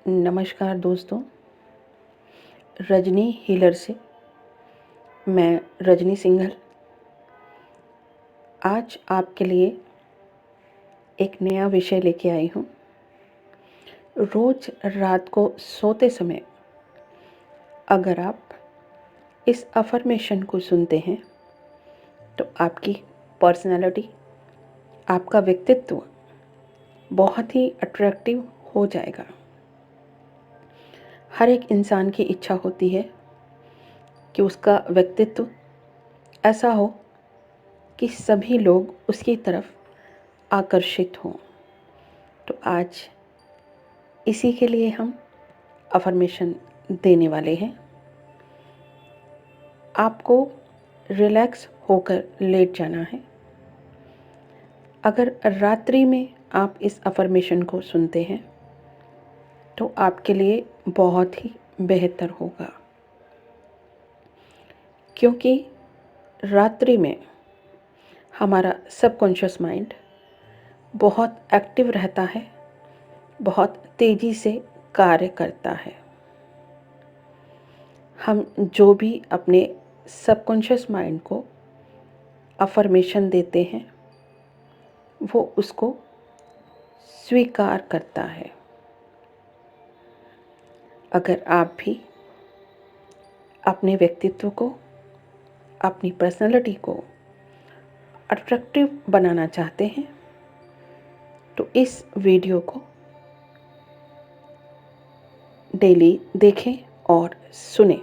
नमस्कार दोस्तों, रजनी हीलर से मैं रजनी सिंघल आज आपके लिए एक नया विषय लेके आई हूँ। रोज़ रात को सोते समय अगर आप इस अफ़र्मेशन को सुनते हैं तो आपकी पर्सनैलिटी, आपका व्यक्तित्व बहुत ही अट्रैक्टिव हो जाएगा। हर एक इंसान की इच्छा होती है कि उसका व्यक्तित्व ऐसा हो कि सभी लोग उसकी तरफ आकर्षित हों। तो आज इसी के लिए हम अफ़र्मेशन देने वाले हैं। आपको रिलैक्स होकर लेट जाना है। अगर रात्रि में आप इस अफ़र्मेशन को सुनते हैं तो आपके लिए बहुत ही बेहतर होगा, क्योंकि रात्रि में हमारा सबकॉन्शियस माइंड बहुत एक्टिव रहता है, बहुत तेज़ी से कार्य करता है। हम जो भी अपने सबकॉन्शियस माइंड को अफ़र्मेशन देते हैं वो उसको स्वीकार करता है। अगर आप भी अपने व्यक्तित्व को, अपनी पर्सनैलिटी को अट्रैक्टिव बनाना चाहते हैं तो इस वीडियो को डेली देखें और सुनें।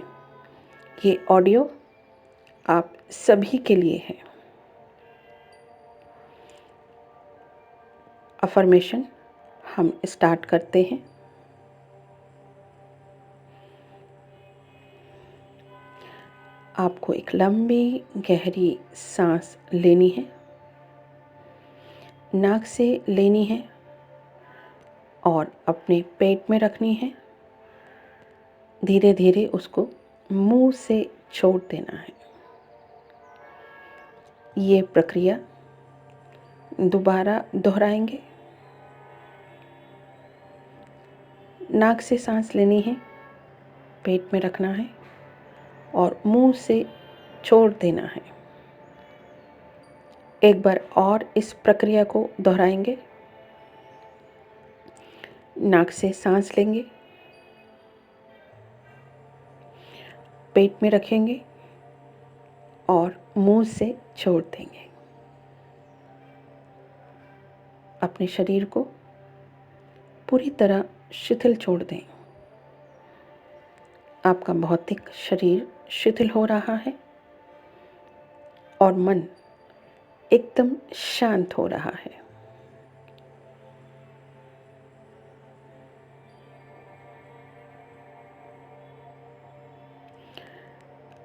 ये ऑडियो आप सभी के लिए है। अफ़र्मेशन हम स्टार्ट करते हैं। आपको एक लंबी गहरी सांस लेनी है, नाक से लेनी है और अपने पेट में रखनी है। धीरे धीरे उसको मुंह से छोड़ देना है। ये प्रक्रिया दोबारा दोहराएंगे। नाक से सांस लेनी है, पेट में रखना है और मुंह से छोड़ देना है। एक बार और इस प्रक्रिया को दोहराएंगे। नाक से सांस लेंगे, पेट में रखेंगे और मुंह से छोड़ देंगे। अपने शरीर को पूरी तरह शिथिल छोड़ दें। आपका भौतिक शरीर शिथिल हो रहा है और मन एकदम शांत हो रहा है।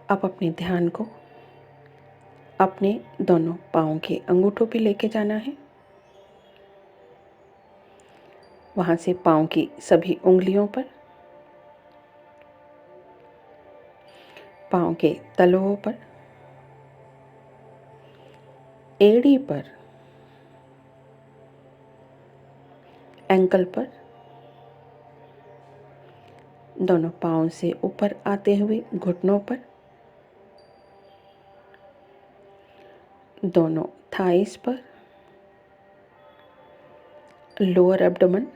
अब अपने ध्यान को अपने दोनों पाँव के अंगूठों पे लेके जाना है। वहाँ से पाँव की सभी उंगलियों पर, पाँव के तलवों पर, एड़ी पर, एंकल पर, दोनों पाँव से ऊपर आते हुए घुटनों पर, दोनों थाइस पर, लोअर एब्डोमेन,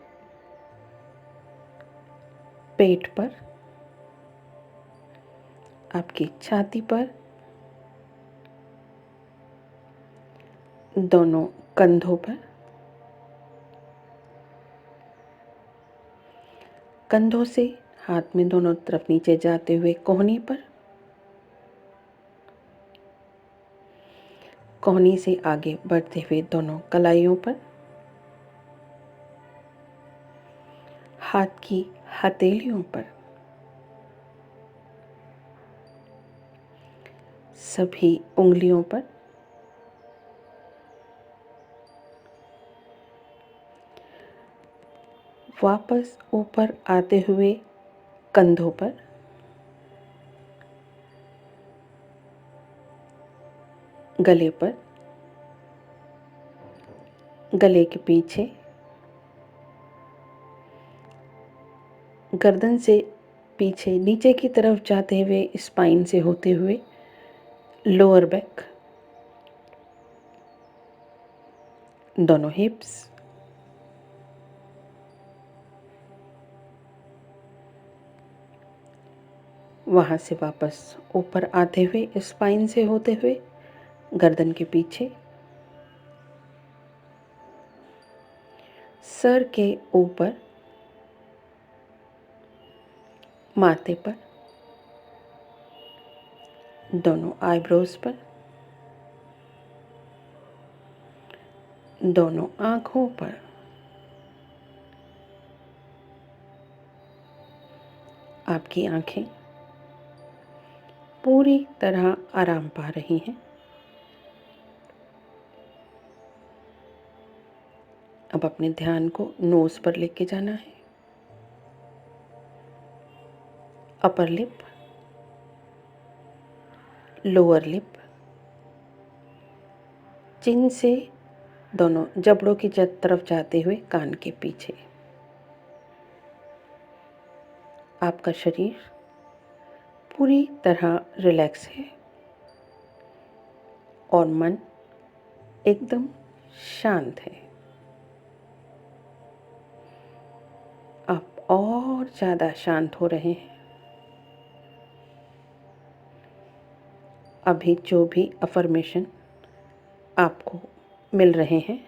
पेट पर, आपकी छाती पर, दोनों कंधों पर, कंधों से हाथ में दोनों तरफ नीचे जाते हुए कोहनी पर, कोहनी से आगे बढ़ते हुए दोनों कलाइयों पर, हाथ की हथेलियों पर, सभी उंगलियों पर, वापस ऊपर आते हुए कंधों पर, गले पर, गले के पीछे, गर्दन से पीछे नीचे की तरफ जाते हुए, स्पाइन से होते हुए लोअर बैक, दोनों हिप्स, वहाँ से वापस ऊपर आते हुए, स्पाइन से होते हुए गर्दन के पीछे, सर के ऊपर, माथे पर, दोनों आईब्रोज पर, दोनों आँखों पर, आपकी आँखें पूरी तरह आराम पा रही हैं। अब अपने ध्यान को नोज़ पर लेके जाना है। अपर लिप, लोअर लिप, चिन से दोनों जबड़ों की तरफ जाते हुए कान के पीछे। आपका शरीर पूरी तरह रिलैक्स है और मन एकदम शांत है। आप और ज़्यादा शांत हो रहे हैं। अभी जो भी अफर्मेशन आपको मिल रहे हैं,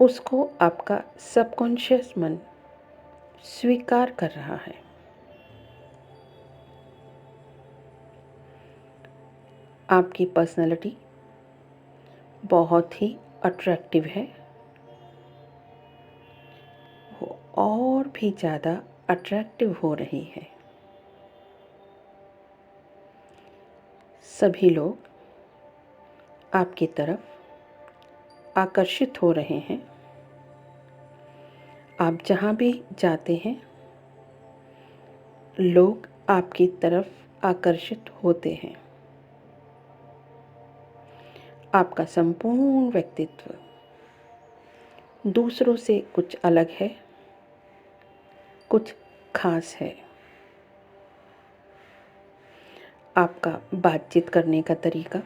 उसको आपका सबकॉन्शियस मन स्वीकार कर रहा है। आपकी पर्सनैलिटी बहुत ही अट्रैक्टिव है, वो और भी ज़्यादा अट्रैक्टिव हो रही है। सभी लोग आपकी तरफ आकर्षित हो रहे हैं। आप जहाँ भी जाते हैं, लोग आपकी तरफ आकर्षित होते हैं। आपका संपूर्ण व्यक्तित्व दूसरों से कुछ अलग है, कुछ खास है। आपका बातचीत करने का तरीका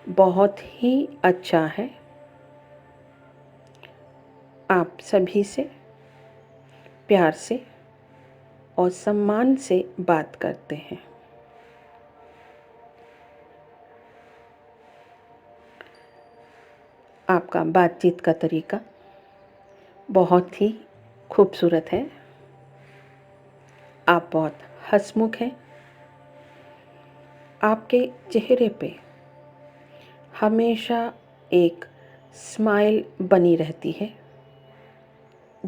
बहुत ही अच्छा है। आप सभी से प्यार से और सम्मान से बात करते हैं। आपका बातचीत का तरीका बहुत ही खूबसूरत है। आप बहुत हंसमुख हैं। आपके चेहरे पे हमेशा एक स्माइल बनी रहती है,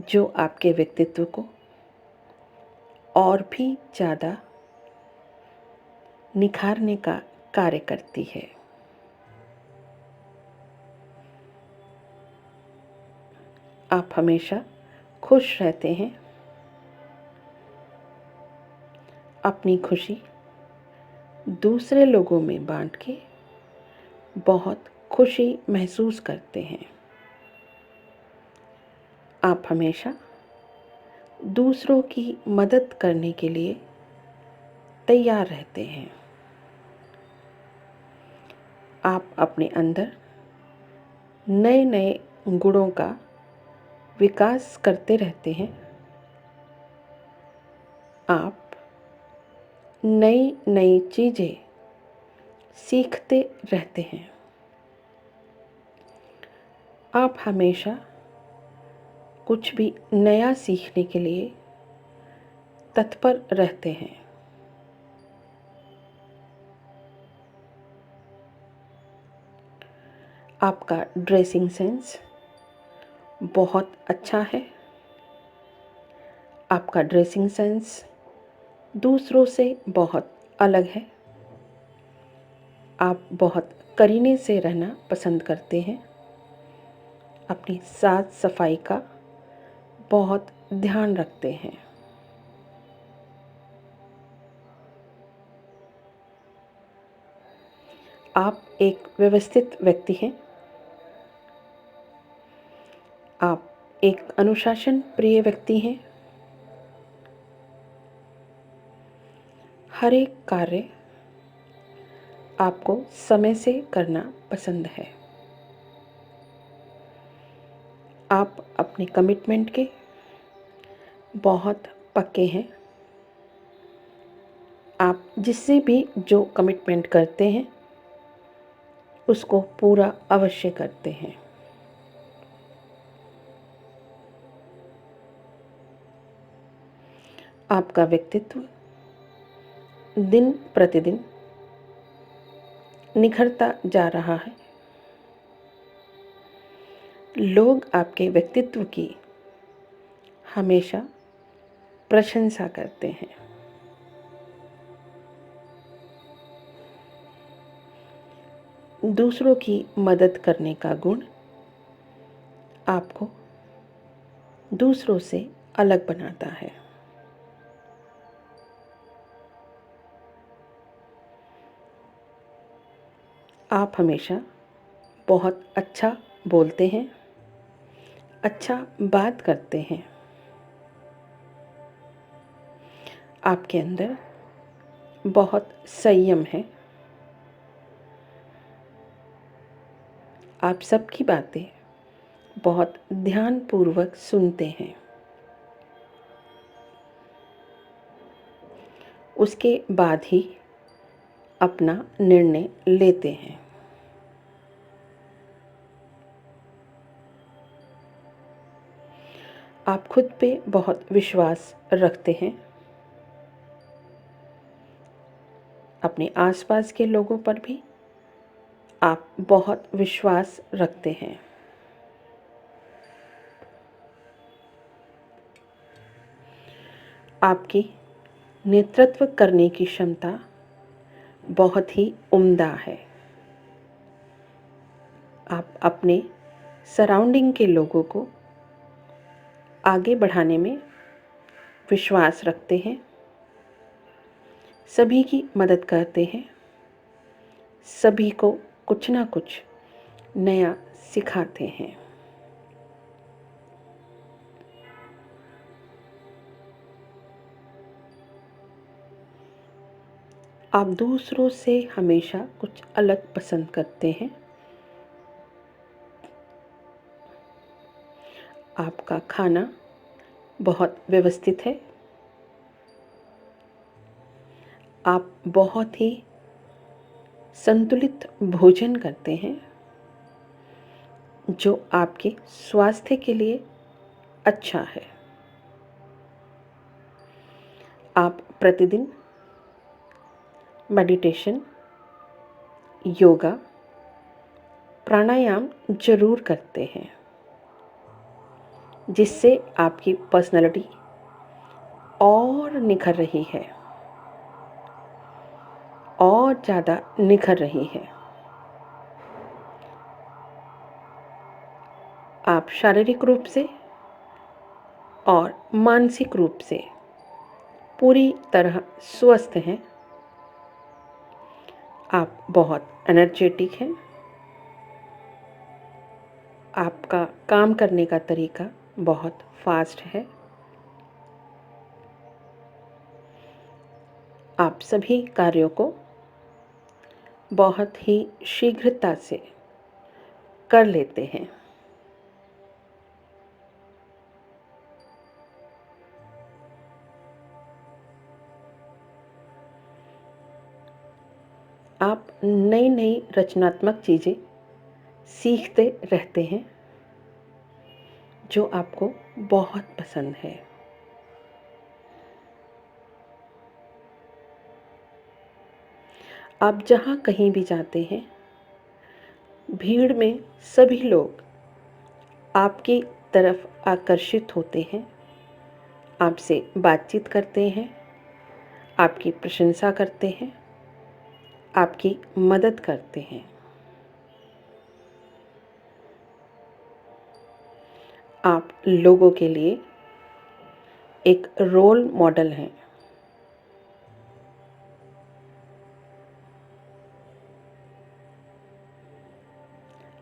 जो आपके व्यक्तित्व को और भी ज़्यादा निखारने का कार्य करती है। आप हमेशा खुश रहते हैं। अपनी खुशी दूसरे लोगों में बांट के बहुत खुशी महसूस करते हैं। आप हमेशा दूसरों की मदद करने के लिए तैयार रहते हैं। आप अपने अंदर नए नए गुणों का विकास करते रहते हैं। आप नई नई चीज़ें सीखते रहते हैं। आप हमेशा कुछ भी नया सीखने के लिए तत्पर रहते हैं। आपका ड्रेसिंग सेंस बहुत अच्छा है। आपका ड्रेसिंग सेंस दूसरों से बहुत अलग है। आप बहुत करीने से रहना पसंद करते हैं। अपनी साफ सफाई का बहुत ध्यान रखते हैं। आप एक व्यवस्थित व्यक्ति हैं। आप एक अनुशासन प्रिय व्यक्ति हैं। हर एक कार्य आपको समय से करना पसंद है। आप अपने कमिटमेंट के बहुत पक्के हैं। आप जिससे भी जो कमिटमेंट करते हैं उसको पूरा अवश्य करते हैं। आपका व्यक्तित्व दिन प्रतिदिन निखरता जा रहा है। लोग आपके व्यक्तित्व की हमेशा प्रशंसा करते हैं। दूसरों की मदद करने का गुण आपको दूसरों से अलग बनाता है। आप हमेशा बहुत अच्छा बोलते हैं, अच्छा बात करते हैं। आपके अंदर बहुत संयम है। आप सबकी बातें बहुत ध्यानपूर्वक सुनते हैं। उसके बाद ही अपना निर्णय लेते हैं। आप खुद पे बहुत विश्वास रखते हैं। अपने आसपास के लोगों पर भी आप बहुत विश्वास रखते हैं। आपकी नेतृत्व करने की क्षमता बहुत ही उम्दा है। आप अपने सराउंडिंग के लोगों को आगे बढ़ाने में विश्वास रखते हैं। सभी की मदद करते हैं। सभी को कुछ ना कुछ नया सिखाते हैं। आप दूसरों से हमेशा कुछ अलग पसंद करते हैं। आपका खाना बहुत व्यवस्थित है। आप बहुत ही संतुलित भोजन करते हैं जो आपके स्वास्थ्य के लिए अच्छा है। आप प्रतिदिन मेडिटेशन, योगा, प्राणायाम जरूर करते हैं जिससे आपकी पर्सनालिटी और निखर रही है, और ज़्यादा निखर रही है। आप शारीरिक रूप से और मानसिक रूप से पूरी तरह स्वस्थ हैं। आप बहुत एनर्जेटिक हैं। आपका काम करने का तरीका बहुत फास्ट है। आप सभी कार्यों को बहुत ही शीघ्रता से कर लेते हैं। आप नई नई रचनात्मक चीज़ें सीखते रहते हैं जो आपको बहुत पसंद है। आप जहाँ कहीं भी जाते हैं, भीड़ में सभी लोग आपकी तरफ आकर्षित होते हैं, आपसे बातचीत करते हैं, आपकी प्रशंसा करते हैं, आपकी मदद करते हैं। आप लोगों के लिए एक रोल मॉडल हैं।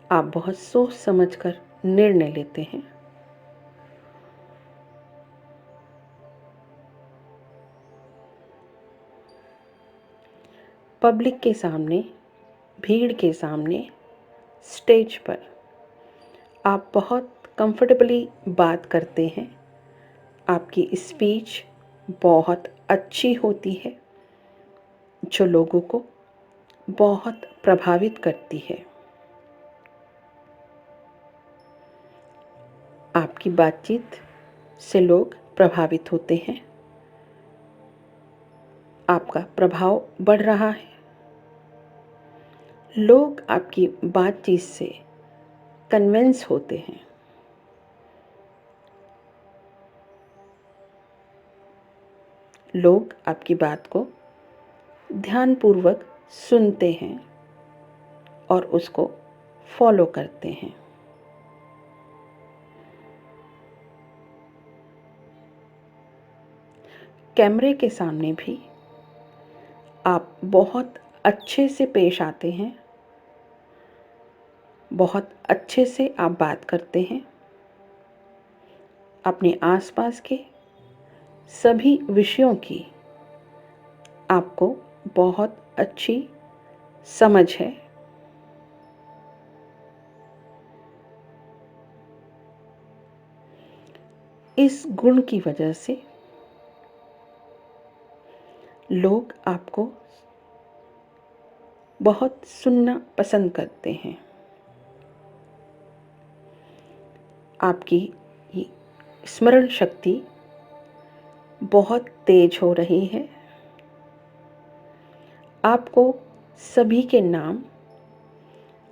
आप बहुत सोच समझकर निर्णय लेते हैं। पब्लिक के सामने, भीड़ के सामने, स्टेज पर आप बहुत कंफर्टेबली बात करते हैं। आपकी स्पीच बहुत अच्छी होती है जो लोगों को बहुत प्रभावित करती है। आपकी बातचीत से लोग प्रभावित होते हैं। आपका प्रभाव बढ़ रहा है। लोग आपकी बातचीत से कन्विंस होते हैं। लोग आपकी बात को ध्यानपूर्वक सुनते हैं और उसको फॉलो करते हैं। कैमरे के सामने भी आप बहुत अच्छे से पेश आते हैं, बहुत अच्छे से आप बात करते हैं। अपने आसपास के सभी विषयों की आपको बहुत अच्छी समझ है। इस गुण की वजह से लोग आपको बहुत सुनना पसंद करते हैं। आपकी ये स्मरण शक्ति बहुत तेज हो रही है। आपको सभी के नाम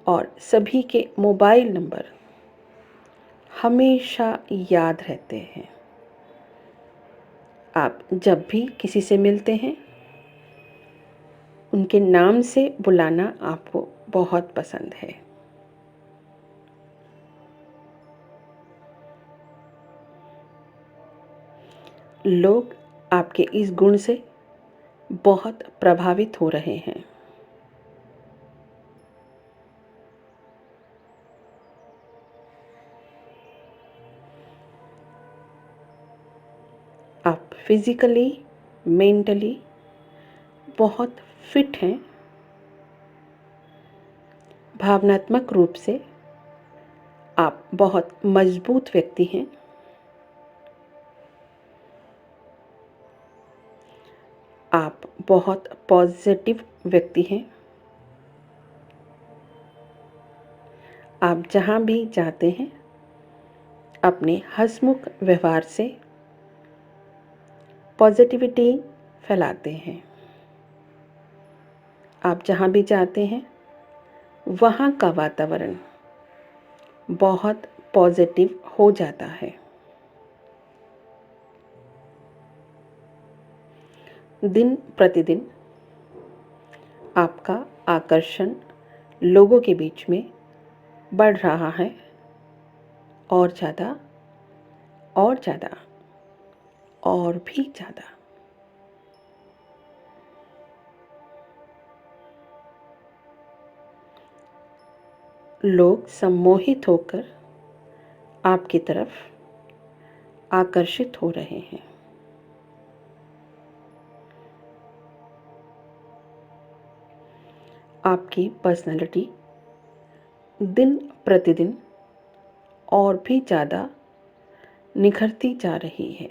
और सभी के मोबाइल नंबर हमेशा याद रहते हैं। आप जब भी किसी से मिलते हैं, उनके नाम से बुलाना आपको बहुत पसंद है। लोग आपके इस गुण से बहुत प्रभावित हो रहे हैं। आप फिजिकली, मेंटली बहुत फिट हैं। भावनात्मक रूप से आप बहुत मजबूत व्यक्ति हैं। आप बहुत पॉजिटिव व्यक्ति हैं। आप जहाँ भी जाते हैं, अपने हंसमुख व्यवहार से पॉजिटिविटी फैलाते हैं। आप जहाँ भी जाते हैं, वहाँ का वातावरण बहुत पॉजिटिव हो जाता है। दिन प्रतिदिन आपका आकर्षण लोगों के बीच में बढ़ रहा है और ज़्यादा और ज़्यादा और भी ज़्यादा। लोग सम्मोहित होकर आपकी तरफ आकर्षित हो रहे हैं। आपकी पर्सनैलिटी दिन प्रतिदिन और भी ज़्यादा निखरती जा रही है।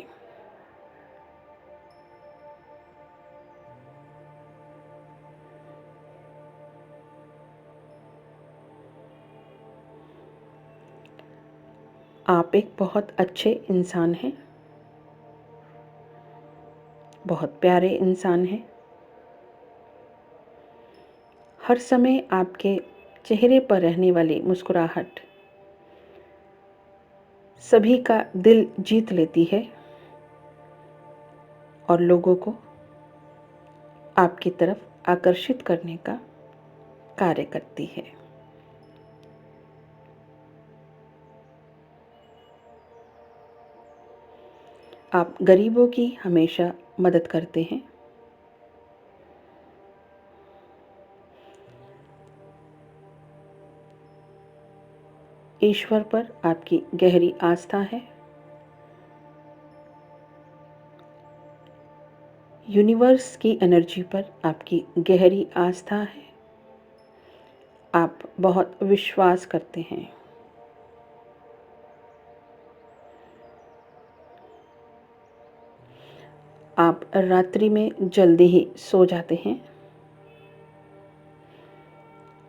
आप एक बहुत अच्छे इंसान हैं, बहुत प्यारे इंसान हैं। हर समय आपके चेहरे पर रहने वाली मुस्कुराहट सभी का दिल जीत लेती है और लोगों को आपकी तरफ आकर्षित करने का कार्य करती है। आप गरीबों की हमेशा मदद करते हैं। ईश्वर पर आपकी गहरी आस्था है। यूनिवर्स की एनर्जी पर आपकी गहरी आस्था है, आप बहुत विश्वास करते हैं। आप रात्रि में जल्दी ही सो जाते हैं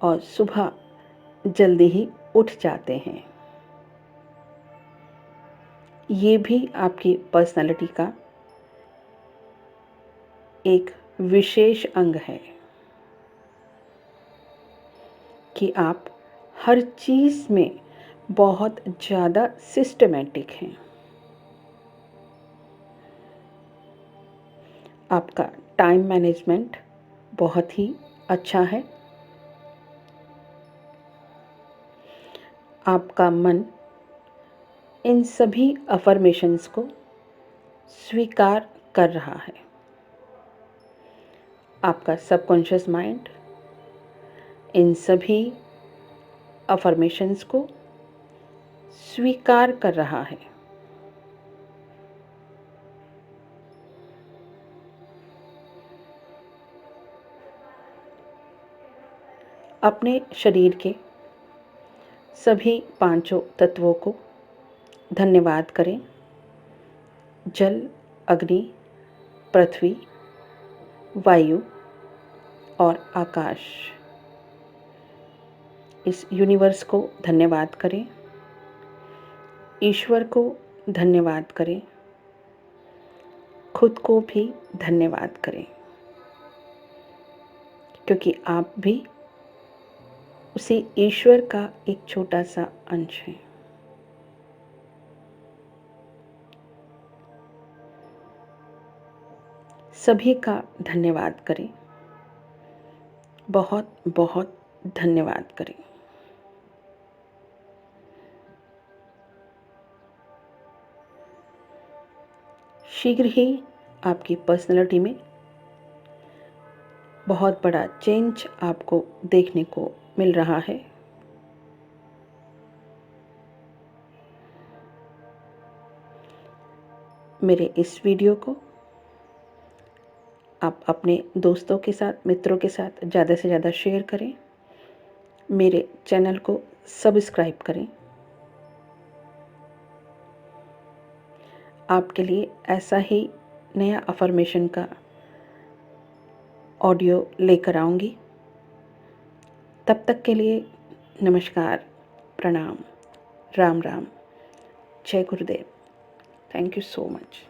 और सुबह जल्दी ही उठ जाते हैं। ये भी आपकी पर्सनालिटी का एक विशेष अंग है कि आप हर चीज़ में बहुत ज़्यादा सिस्टमैटिक हैं। आपका टाइम मैनेजमेंट बहुत ही अच्छा है। आपका मन इन सभी अफर्मेशंस को स्वीकार कर रहा है। आपका सबकॉन्शियस माइंड इन सभी अफर्मेशंस को स्वीकार कर रहा है। अपने शरीर के सभी पांचों तत्वों को धन्यवाद करें। जल, अग्नि, पृथ्वी, वायु और आकाश। इस यूनिवर्स को धन्यवाद करें, ईश्वर को धन्यवाद करें, खुद को भी धन्यवाद करें, क्योंकि आप भी उसी ईश्वर का एक छोटा सा अंश हैं। सभी का धन्यवाद करें, बहुत बहुत धन्यवाद करें। शीघ्र ही आपकी पर्सनैलिटी में बहुत बड़ा चेंज आपको देखने को मिल रहा है। मेरे इस वीडियो को आप अपने दोस्तों के साथ, मित्रों के साथ ज़्यादा से ज़्यादा शेयर करें। मेरे चैनल को सब्सक्राइब करें। आपके लिए ऐसा ही नया अफर्मेशन का ऑडियो लेकर आऊँगी। तब तक के लिए नमस्कार, प्रणाम, राम राम, जय गुरुदेव। Thank you so much.